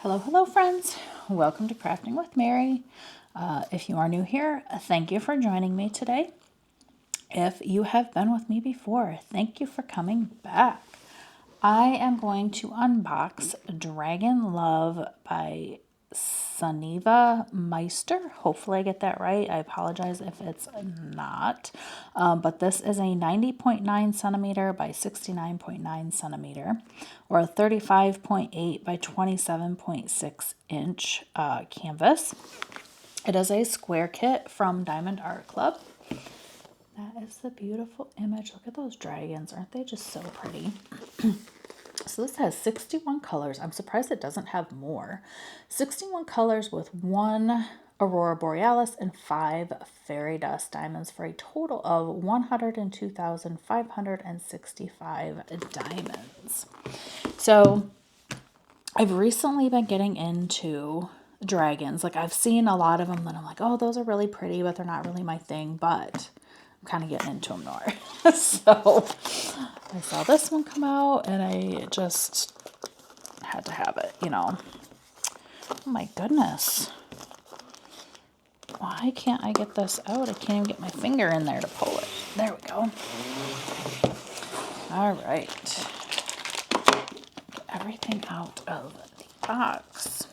Hello, hello friends. Welcome to Crafting with Mary. If you are new here, thank you for joining me today. If you have been with me before, thank you for coming back. I am going to unbox Dragon Love by SUNNIVA MYSTER. Hopefully I get that right. I apologize if it's not. But this is a 90.9 centimeter by 69.9 centimeter, or a 35.8 by 27.6 inch canvas. It is a square kit from Diamond Art Club. That is the beautiful image. Look at those dragons. Aren't they just so pretty? So this has 61 colors. I'm surprised it doesn't have more. 61 colors with 1 Aurora Borealis and 5 fairy dust diamonds for a total of 102,565 diamonds. So I've recently been getting into dragons. Like I've seen a lot of them and I'm like, oh, those are really pretty, but they're not really my thing. But I'm kind of getting into them more. So I saw this one come out and I just had to have it, you know. Oh my goodness. Why can't I get this out? I can't even get my finger in there to pull it. There we go. All right. Get everything out of the box.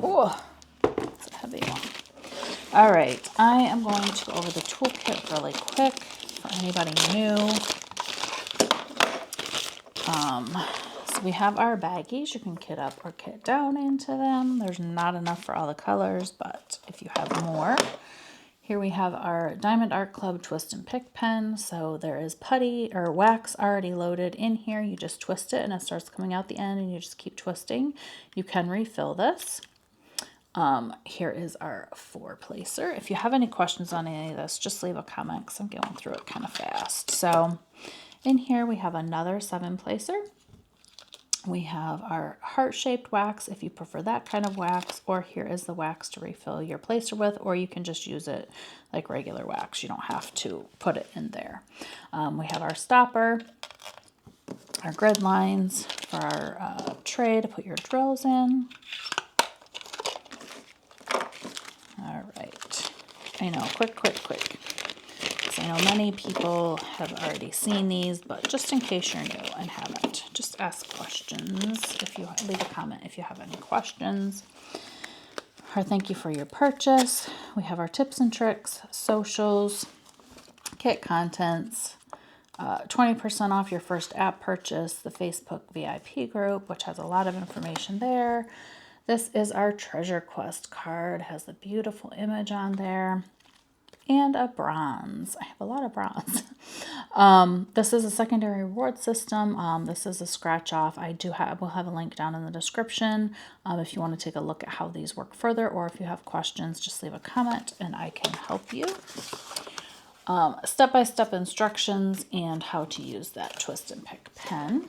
Oh, it's a heavy one. All right, I am going to go over the toolkit really quick for anybody new. So we have our baggies. You can kit up or kit down into them. There's not enough for all the colors, but if you have more. Here we have our Diamond Art Club Twist and Pick pen. So there is putty or wax already loaded in here. You just twist it and it starts coming out the end and you just keep twisting. You can refill this. Here is our 4-placer. If you have any questions on any of this, just leave a comment because I'm going through it kind of fast. So in here we have another 7-placer. We have our heart-shaped wax if you prefer that kind of wax, or here is the wax to refill your placer with, or you can just use it like regular wax. You don't have to put it in there. We have our stopper, our grid lines for our tray to put your drills in. All right. I know, quick. So I know many people have already seen these, but just in case you're new and haven't, just ask questions. If you leave a comment if you have any questions. Our thank you for your purchase. We have our tips and tricks, socials, kit contents, 20% off your first app purchase, the Facebook VIP group, which has a lot of information there. This is our Treasure Quest card. It has a beautiful image on there. And a bronze. I have a lot of bronze. This is a secondary reward system. This is a scratch off. We'll have a link down in the description if you want to take a look at how these work further, or if you have questions, just leave a comment and I can help you. Step-by-step instructions and how to use that twist and pick pen.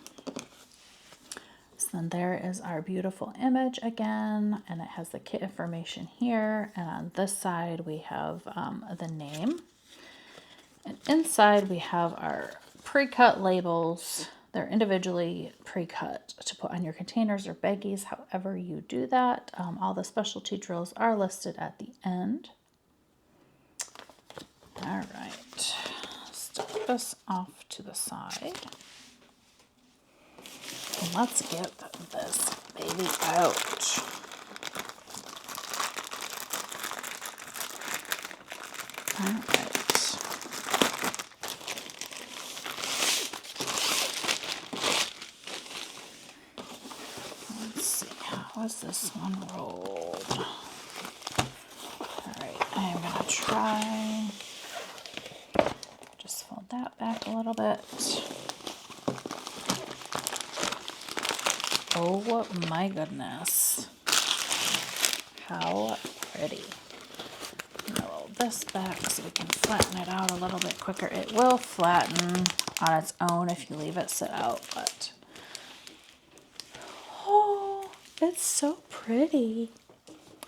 Then there is our beautiful image again, and it has the kit information here, and on this side we have the name, and inside we have our pre-cut labels. They're individually pre-cut to put on your containers or baggies, however you do that. All the specialty drills are listed at the end. All right, step this off to the side. Let's get this baby out. All right. Let's see, how is this one rolled? All right, I'm gonna try. Just fold that back a little bit. Oh my goodness. How pretty. I'm going to roll this back so we can flatten it out a little bit quicker. It will flatten on its own if you leave it sit out, but oh, it's so pretty.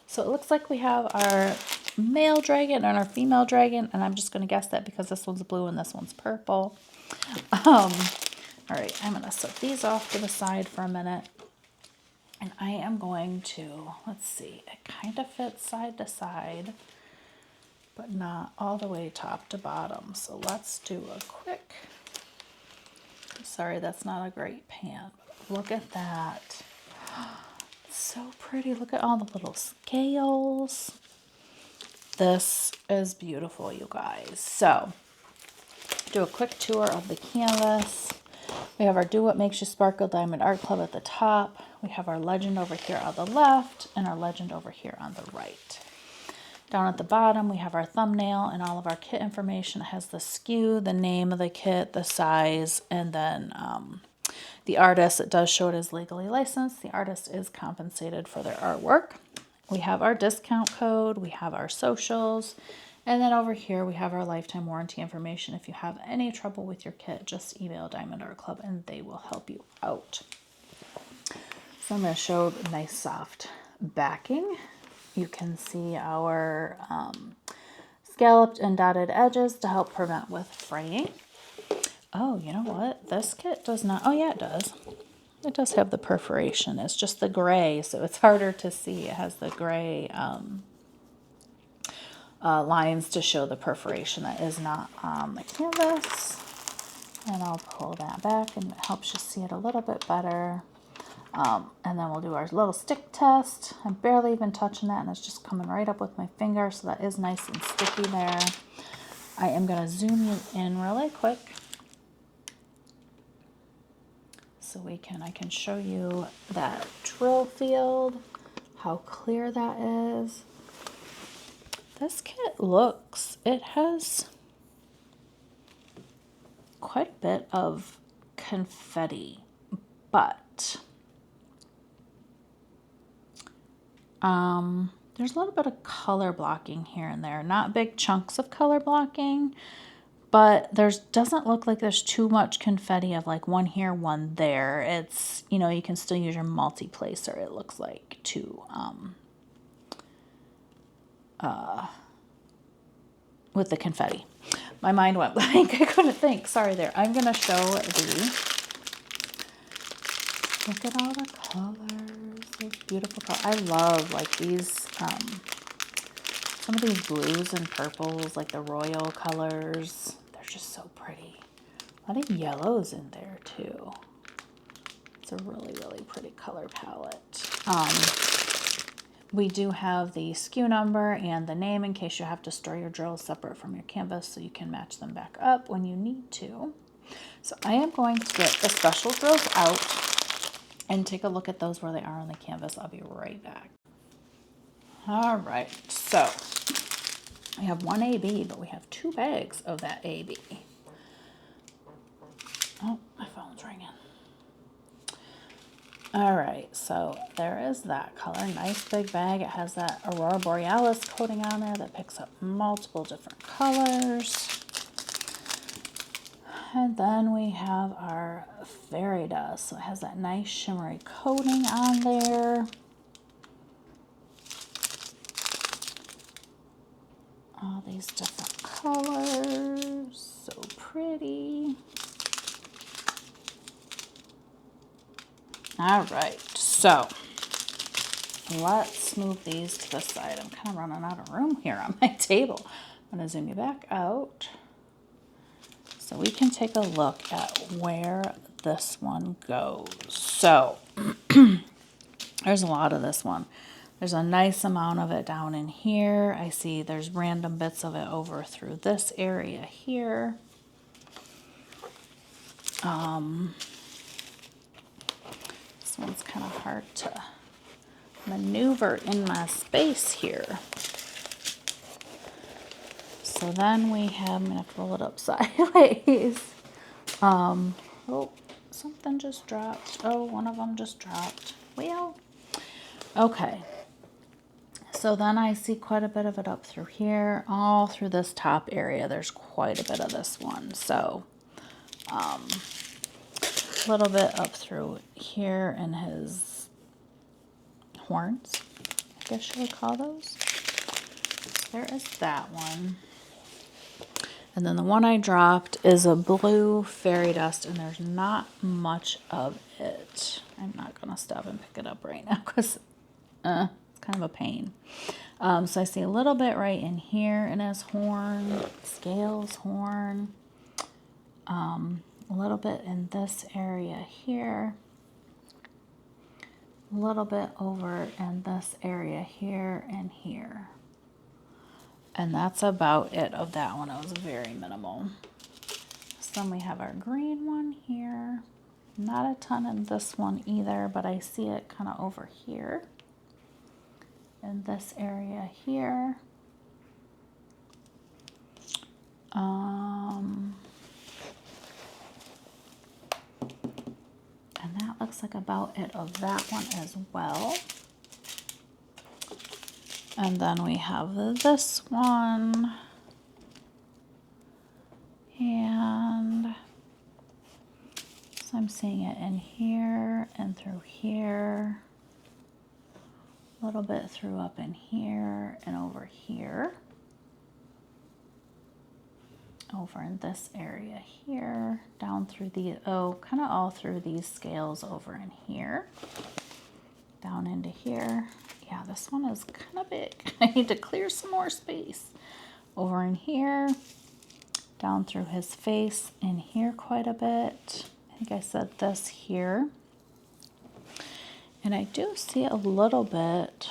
So it looks like we have our male dragon and our female dragon, and I'm just going to guess that because this one's blue and this one's purple. Our All right, I'm going to set these off to the side for a minute. And I am going to, let's see, it kind of fits side to side, but not all the way top to bottom. So let's do a quick, sorry, that's not a great pan. Look at that. So pretty. Look at all the little scales. This is beautiful, you guys. So do a quick tour of the canvas. We have our Do What Makes You Sparkle Diamond Art Club at the top. We have our legend over here on the left and our legend over here on the right. Down at the bottom, we have our thumbnail and all of our kit information. It has the SKU, the name of the kit, the size, and then the artist. It does show it as legally licensed. The artist is compensated for their artwork. We have our discount code. We have our socials. And then over here, we have our lifetime warranty information. If you have any trouble with your kit, just email Diamond Art Club and they will help you out. So I'm going to show the nice soft backing. You can see our scalloped and dotted edges to help prevent with fraying. Oh, you know what? This kit does not, oh yeah, it does. It does have the perforation. It's just the gray, so it's harder to see. It has the gray lines to show the perforation that is not on the canvas. And I'll pull that back and it helps you see it a little bit better. And then we'll do our little stick test. I'm barely even touching that and it's just coming right up with my finger, so that is nice and sticky there. I am going to zoom you in really quick so I can show you that drill field, how clear that is. This kit looks, it has quite a bit of confetti, but there's a little bit of color blocking here and there. Not big chunks of color blocking, but doesn't look like there's too much confetti of like one here, one there. It's, you know, you can still use your multi-placer, it looks like, to with the confetti. My mind went blank. I couldn't think. Sorry there. I'm going to show look at all the colors. Those beautiful colors. I love like these, some of these blues and purples, like the royal colors. They're just so pretty. A lot of yellows in there too. It's a really, really pretty color palette. We do have the SKU number and the name in case you have to store your drills separate from your canvas so you can match them back up when you need to. So I am going to get the special drills out and take a look at those where they are on the canvas. I'll be right back. All right, so we have one AB, but we have 2 bags of that AB. Oh, my phone's ringing. All right, so there is that color. Nice big bag. It has that Aurora Borealis coating on there that picks up multiple different colors. And then we have our fairy dust. So it has that nice shimmery coating on there. All these different colors. So pretty. All right, so let's move these to the side. I'm kind of running out of room here on my table. I'm going to zoom you back out so we can take a look at where this one goes. So there's a lot of this one. There's a nice amount of it down in here. I see there's random bits of it over through this area here. This one's kind of hard to maneuver in my space here. So then we have, I'm going to have to roll it up sideways. Oh, something just dropped. Oh, one of them just dropped. Well, okay. So then I see quite a bit of it up through here, all through this top area. There's quite a bit of this one. So, a little bit up through here in his horns, I guess you would call those. There is that one. And then the one I dropped is a blue fairy dust, and there's not much of it. I'm not going to stop and pick it up right now because it's kind of a pain. So I see a little bit right in here in his horn, scales, horn. A little bit in this area here. A little bit over in this area here and here. And that's about it of that one. It was very minimal. So then we have our green one here. Not a ton in this one either, but I see it kind of over here. In this area here. And that looks like about it of that one as well. And then we have this one. And so I'm seeing it in here and through here. A little bit through up in here and over here. Over in this area here, down through the, kind of all through these scales over in here, down into here. Yeah, this one is kind of big. I need to clear some more space. Over in here, down through his face, in here quite a bit. I think I said this here. And I do see a little bit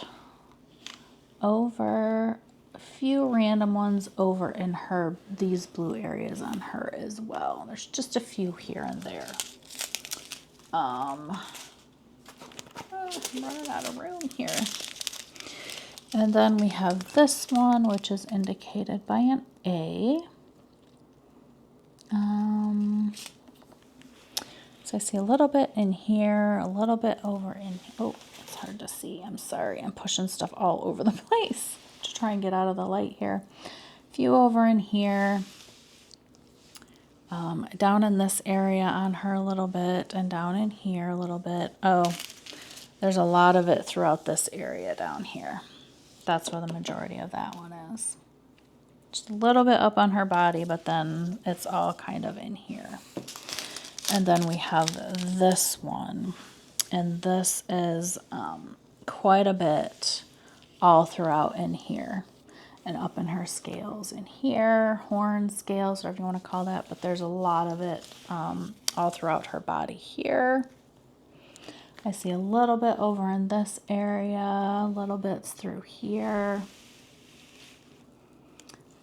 over, a few random ones over in her, these blue areas on her as well. There's just a few here and there. I'm running out of room here. And then we have this one, which is indicated by an A. So I see a little bit in here, a little bit over in, oh, it's hard to see. I'm sorry. I'm pushing stuff all over the place to try and get out of the light here. A few over in here. Down in this area on her a little bit, and down in here a little bit. Oh, there's a lot of it throughout this area down here. That's where the majority of that one is. Just a little bit up on her body, but then it's all kind of in here. And then we have this one, and this is quite a bit all throughout in here and up in her scales in here, horn scales, whatever you want to call that, but there's a lot of it all throughout her body here. I see a little bit over in this area, little bits through here,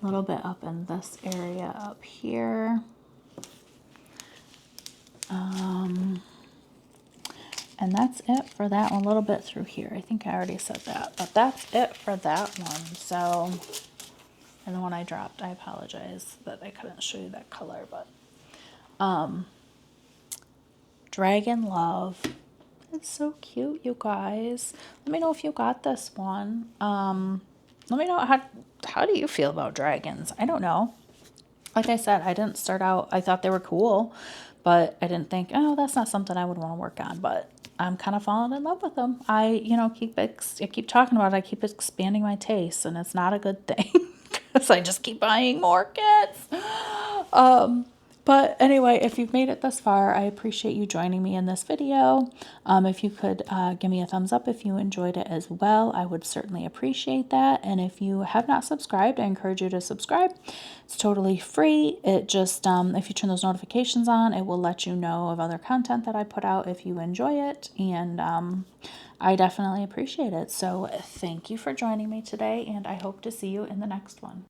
a little bit up in this area up here. And that's it for that one. A little bit through here. I think I already said that, but that's it for that one. So, and the one I dropped, I apologize that I couldn't show you that color, but Dragon Love. It's so cute, you guys. Let me know if you got this one. Let me know how do you feel about dragons? I don't know. Like I said, I didn't start out, I thought they were cool, but I didn't think, oh, that's not something I would want to work on, but I'm kind of falling in love with them. I keep talking about it. I keep expanding my tastes, and it's not a good thing because I just keep buying more kits. But anyway, if you've made it this far, I appreciate you joining me in this video. If you could give me a thumbs up if you enjoyed it as well, I would certainly appreciate that. And if you have not subscribed, I encourage you to subscribe. It's totally free. It just, if you turn those notifications on, it will let you know of other content that I put out if you enjoy it. And I definitely appreciate it. So thank you for joining me today, and I hope to see you in the next one.